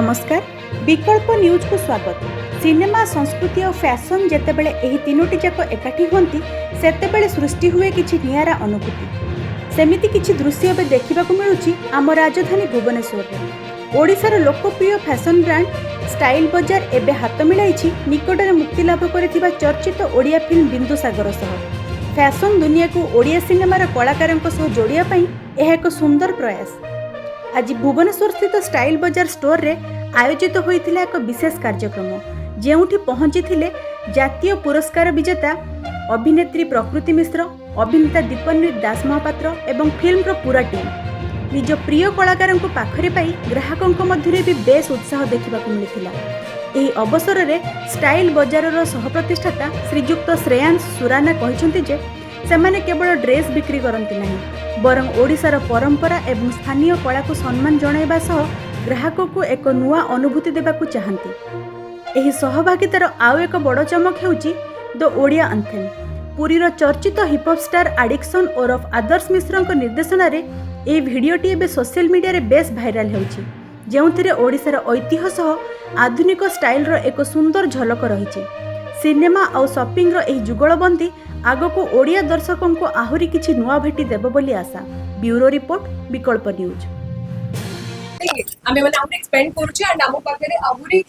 नमस्कार विकल्प न्यूज को स्वागत। सिनेमा संस्कृति और फैशन जेतेबेले एही तीनोटी जाक एकाठी होती सेतेबेले सृष्टि हुए किछि नियारा अनुभूति। सेमिति किछि दृश्य एबे देखिबाकु मिलुछि आम राजधानी भुवनेश्वर रे। ओडिशार लोकप्रिय फैशन ब्रांड स्टाइल बजार एबे हाथ मिलाइछि निकटरे मुक्ति लाभ करिथिबा चर्चित ओडिया फिल्म बिंदुसागर सह। फैशन दुनिया को ओडिया सिनेमार कलाकारंक सह जोड़िया पई यह एक सुंदर प्रयास। आज भुवनेश्वर स्थित स्टाइल बजार स्टोर रे आयोजित होइथिला एक विशेष कार्यक्रम जेउठी पहुंची थिले जातीय पुरस्कार विजेता अभिनेत्री प्रकृति मिश्र, अभिनेता दीपन्वित दास महापात्र एवं फिल्म रो पूरा टीम। निज प्रिय कलाकार को पाखरे पाई ग्राहकों मध्य भी बेस उत्साह देखा मिलता। एही अवसर रे स्टाइल बजार रो सहप्रतिष्ठाता श्रीजुक्त श्रेयांश सुराना कहते जे सेमाने केवल ड्रेस बिक्री करती नहीं बरं ओडिशार परंपरा एवं स्थानीय कला को सम्मान जणाइबा सह ग्राहक को एक नुआ अनुभूति देबाकू चाहती। एही सहभागितार आउ एक बड़ चमक हेउची द ओडिया एंथेम। पुरीर चर्चित हिपहॉप स्टार एडिक्शन ओरफ आदर्श मिश्र निर्देशन रे ए भिडियोटी एबे सोशल मीडिया रे बेस भाइराल हेउची जेउथिरे ओडिशार ऐतिह्य सह आधुनिक स्टाइल रो एक सुंदर झलक रहिछि। सिनेमा और शॉपिंग रो एही जुगलबंदी आगको ओडिया दर्शकों को आहुरी किछि नुआ भेटी देबो बोली आशा। ब्यूरो रिपोर्ट विकल्प न्यूज। आमे माने आउट एक्सपेंड करूची एंड आमो पाखरे आहुरी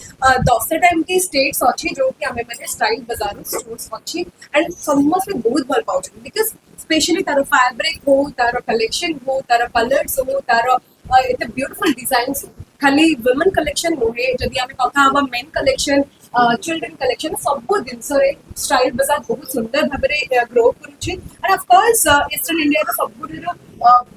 10 टाइम की स्टेट्स अछि जो कि आमे माने स्टाइल बाजार स्टोर्स अछि एंड समस्त बहुत भल पाउछ बिकॉज़ स्पेशली तार फैब्रिक हो, तार कलेक्शन हो, तार कलर्स हो, तार एते ब्यूटीफुल डिजाइन्स खाली वुमेन कलेक्शन होए जदि आमे कथा हवा मेन कलेक्शन चिल्ड्रन कलेक्शन सब जिनस स्टाइल बाजार बहुत सुंदर भाव ग्रो करुच्छे and of course eastern India का सब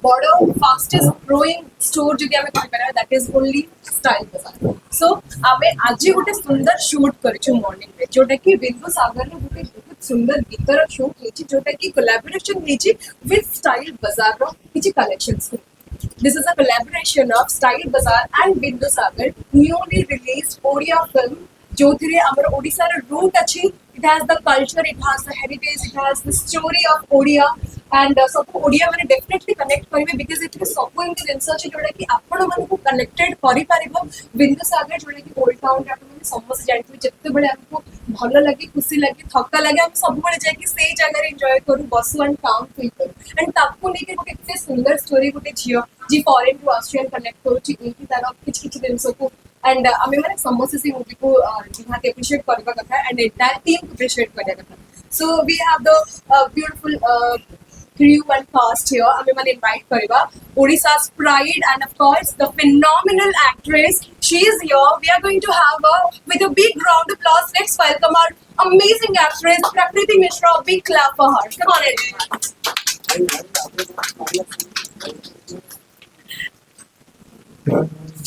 बड़ फास्टेस्ट ग्रोइंग स्टोर जदि आमे कहि पारा दैट इज ओनली स्टाइल बाजार। सो आमे आज गोटे सुंदर शूट करिछु मॉर्निंग में जोटा कि बिंदुसागर रे गोटे बहुत सुंदर गीतर शूट हेछि जोटा कि कोलैबोरेशन हेछि विथ स्टाइल बाजार रो किछि collections. This is a collaboration of Style Bazaar and Bindusagar newly released Odia film जो थिरे हमर ओडिसा रे रूट अछि। It has the culture, it has the heritage, it has the story of Odia and सब ओडिया माने definitely connect करिवे because it is सब in the research जोडा कि आपण मन को कनेक्टेड करि पारिबो बिंदुसागर जोडा कि ओल्ड टाउन रे आपण समस्त जानथि जत्ते बेले हमको भलो लागि खुशी लागि थक्का लागि हम सब बेले जाय कि सेही जगह रे एन्जॉय करू बसु एंड काम फील करू एंड ताकू नै कि गोटे इतने सुंदर स्टोरी गोटे झियो जी फॉरेन टू ऑस्ट्रेलियन कनेक्ट करूची एही तार किछ किछ दिन सबको एंड आमे माने समस्त से मूवी को जिहा एप्रिशिएट करबा कथा एंड एंटायर टीम एप्रिशिएट करबा कथा। So we have the beautiful crew and cast here. I mean, invite Kariba, Odisha's pride, and of course the phenomenal actress. She is here. We are going to have her with a big round of applause. Let's welcome our amazing actress, Prakriti Mishra. A big clap for her. Come on, everyone.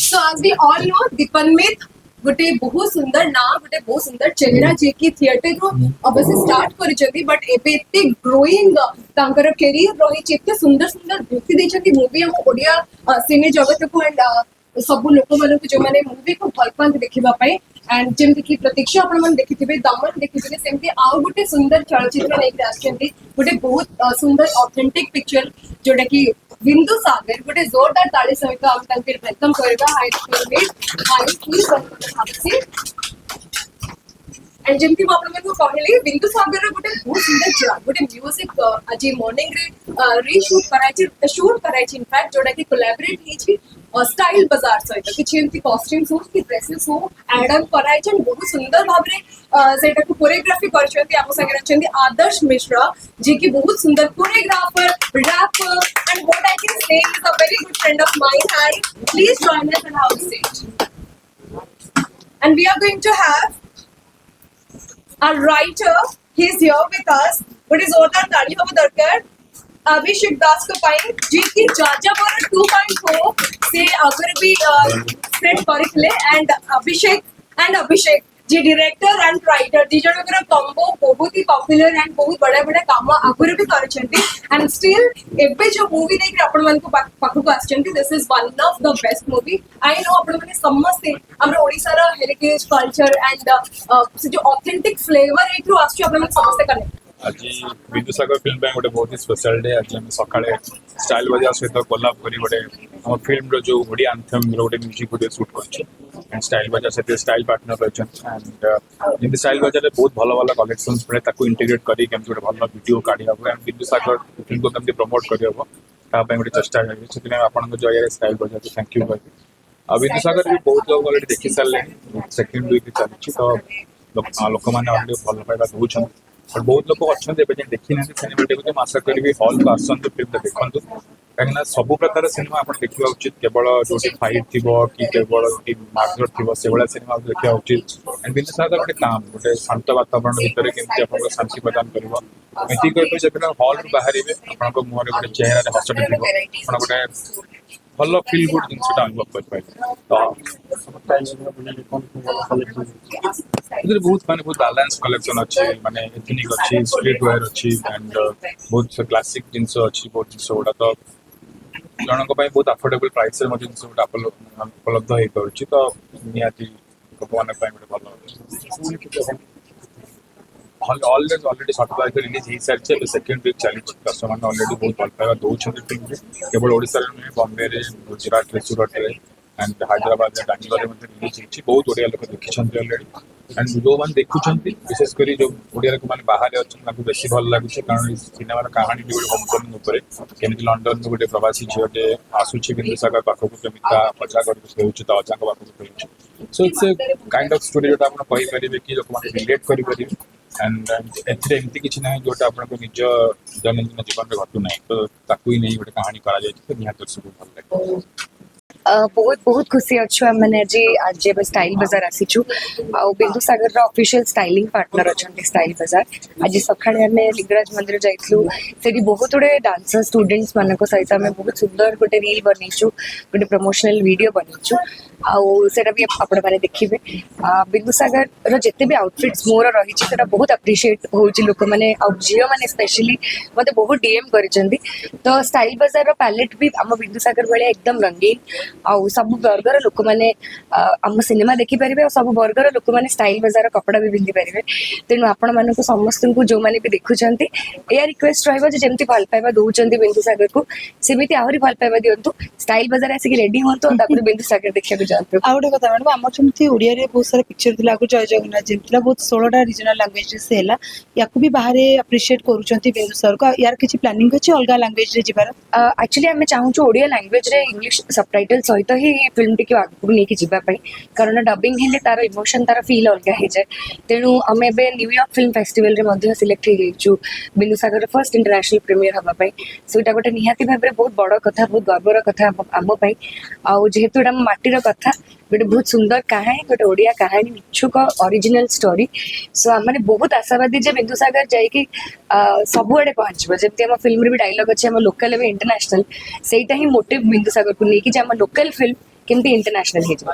So as we all know, Dipannwit गोटे बहुत सुंदर ना गोटे बहुत सुंदर चेहरा जे कि theatre रो अवश्य स्टार्ट करिसेंती बट एबे एते ग्रोइंग तांकर करियर रही एते सुंदर सुंदर व्यक्ति देछंती मूवी हम ओडिया सिने जगत को एंड सब लोक मन को जो माने मूवी को भल पांत देखिबा पई एंड जेमति कि प्रतीक्षा आपण मन देखिथिबे दमन देखिथिबे सेमति आ गोटे सुंदर चलचित्र नै आछंती गोटे बहुत सुंदर ऑथेंटिक पिक्चर जोटा कि बिंदुसागर गोटे जोरदार ताली सहित हम तांके वेलकम करबा हाई प्लीज एंड जेमति म आपण को कहली बिंदुसागर रे गोटे बहुत सुंदर जगह गोटे म्यूजिक आज मॉर्निंग रे शूट कराइछि इनफैक्ट जोटा कि कोलैबोरेट हिछि स्टाइल बाजार सहित किछि एमति कॉस्ट्यूम्स हो कि ड्रेसेस हो एड ऑन कराइछि बहुत सुंदर भाबरे सेटा को कोरियोग्राफी करछंती हम संगे रछंती आदर्श मिश्रा जे कि बहुत सुंदर choreographer rapper and what I can say is a very good friend of mine. Hi please join us on our stage and we are going to have a writer. He is here with us. What is order tali hoba darkar Abhishek Das ko pai ji ki Jajabar 2.0 se agar bhi set karithile and Abhishek ji director and writer दी जनकर combo बहुत ही popular and बहुत बड़ा बड़ा काम आगुरी भी करछंती and still एबे जो मूवी नै कि आपण मन को पाखु को आछंती this is one of the best movie. I know आपण माने समस्त हमर ओडिसा रा हेरिटेज कल्चर एंड से जो ऑथेंटिक फ्लेवर एथ्रु आछी आपण मन समस्त कनेक्ट आज बिंदुसागर फिल्म बैंक गोटे बहुत ही स्पेशल डे आज आम सकाळे स्टाइल बाजार सहित कोलाब करी गोटे हम फिल्म रो जो ओडिया एंथम गोटे म्यूजिक वीडियो शूट करछि एंड स्टाइल बाजार से स्टाइल पार्टनर रही एंड जमी स्टाइल बाजार में बहुत भल भल कलेक्शंस मिले ताको इंटीग्रेट करी केमती गोटे भल वीडियो काढ़ी हम एंड बिंदुसागर फिल्म को केमती प्रमोट करी हम तापाई गोटे चेष्टा करी से आपन जरिए स्टाइल बाजार को थैंक यू कहबी आ बिंदुसागर भी बहुत लोग अलरेडी देखी सारे सेकेंड वीक चलती तो लोक मैंने अलरेडी भल पाइबा दूसरी बट बहुत लोग अच्छा देखी ना सिनेमा देखते आशा करी हॉल को आसतु फिल्म देखु कहीं सब प्रकार सिनेमा आप देखा उचित केवल जो फाइट थी कि केवल मार्गर थी से भाया सिनेमा देखा उचित एंड बिंदुसागर गोटे काम गोटे शांत वातावरण भितर केमती आप शांति प्रदान कर जब हॉल रू बाहर आप मुहर गोटे चेहरा हसटे थी गोटे भल फिल गुड जिनसा अनुभव कर बहुत माने बहुत बैलेंस कलेक्शन अच्छी माने एथनिक अच्छी स्ट्रीट वेयर अच्छी एंड बहुत क्लासिक जिनस अच्छी बहुत जिनस गुड़ा तो जनक बहुत अफोर्डेबल प्राइस जिनस गुड़ा उपलब्ध हो पार्टी तो निहाती लोक मान गोटे भल ऑलरेडी सर्टिफाइड रिलीज हो सारी सेकेंड वीक चली दर्शक मैंने ऑलरेडी बहुत भल पाइबा दौरान फिल्म केवल ओडिशा नुहे बॉम्बे गुजरात सूरत एंड हैदराबाद बांगलोर रिलीज होती बहुत ओडिया लोक देखी ऑलरेडी एंड जो मैंने देखुं विशेषकर जो ओडिया लोक मैंने बाहर अच्छे बेस भल लगुच कारण सिनेमार कहानी भी गोटे होमकमिंग उपर केमी लंडन गोटे प्रवासी झीटे आसूची बिंदुसागर पाखक केमिता अजा कर अजा पाखक so it's a kind of story जो आप कहींपर कि लोक मैंने रिलेट करेंगे एंड एमती किसी ना जोटा आपको निज दैनंदिन जीवन में घटू ना तो ताकू ही नहीं गोटे कहानी करा तो निहत दर्शक भल लगे बहुत बहुत खुशी अच्छु आम मैंने आज स्टाइल बाजार आसीचु बिंदुसागर ऑफिशियल स्टाइलिंग पार्टनर अच्छा स्टाइल बाजार आज सका लिंगराज मंदिर जाइलु से बहुत गुड़े डांसर स्टूडेंट्स मान सहित आम बहुत सुंदर गोटे रील बनईचु गोटे प्रमोशनल वीडियो बनईचु आटा भी आपण मैंने देखिए बिंदुसागर जिते भी आउटफिट्स मोर रही बहुत अप्रिशिएट होची लोक मैंने झील मैंने स्पेशली मत बहुत डीएम कर तो स्टाइल बाजार पैलेट भी आम बिंदुसागर भाया एकदम रंगीन आउ सब वर्गर लोक मैंने आम सिनेमा देखिपारे और सब वर्गर लोक मैंने स्टाइल बाजार कपड़ा भी पिंधि पारे तेणु आपण मान समस्त को जो मैंने भी देखुं या रिक्वेस्ट रही भल पाइबा दौरान बिंदुसागर को सेमती आहरी भल पाइबा दिंतु स्टाइल बाजार आसिक रेडी हूँ बिंदुसागर देखा जातु आ गोटे कथा मैडम आम जमी ओडिया बहुत सारा पिक्चर थी आगे जय जगन्नाथ जमी बहुत 16टा रिजनल लैंग्वेज से है या भी बाहर अप्रिशिएट करुँच बिंदुसागर को यार किसी प्लानिंग अच्छी अलग लैंग्वेज रे जिबार एक्चुअली आम चाहूँ ओडिया लैंग्वेज रे इंग्लिश सबटाइटल सहित ही फिल्म टी आगू नहीं जावाई कारण डबिंग हेले तार इमोशन तार फील अलग हो जाए तेणु आम ए न्यूयॉर्क फिल्म फेस्टिवल रे सिलेक्ट हो बिंदुसागर फर्स्ट इंटरनेशनल प्रीमियर हाँपाई सेटा गोटे निहाती भाव में बहुत बड़ कथा बहुत गर्वर कथा आमपाई जेहेतु एटा माटीर कथा गोटे बहुत सुंदर कहानी गोटे ओडिया कहानी इच्छुक ओरिजिनल स्टोरी सो आम बहुत आशावादी जे बिंदुसागर जाइए सबुआड़े पहुँचब जमी आम फिल्म भी डायलॉग अच्छे आम लोकल भी इंटरनेशनल सेटा ही मोटिव बिंदुसागर को लेकिन आम लोकल फिल्म केमती इंटरनेशनल हो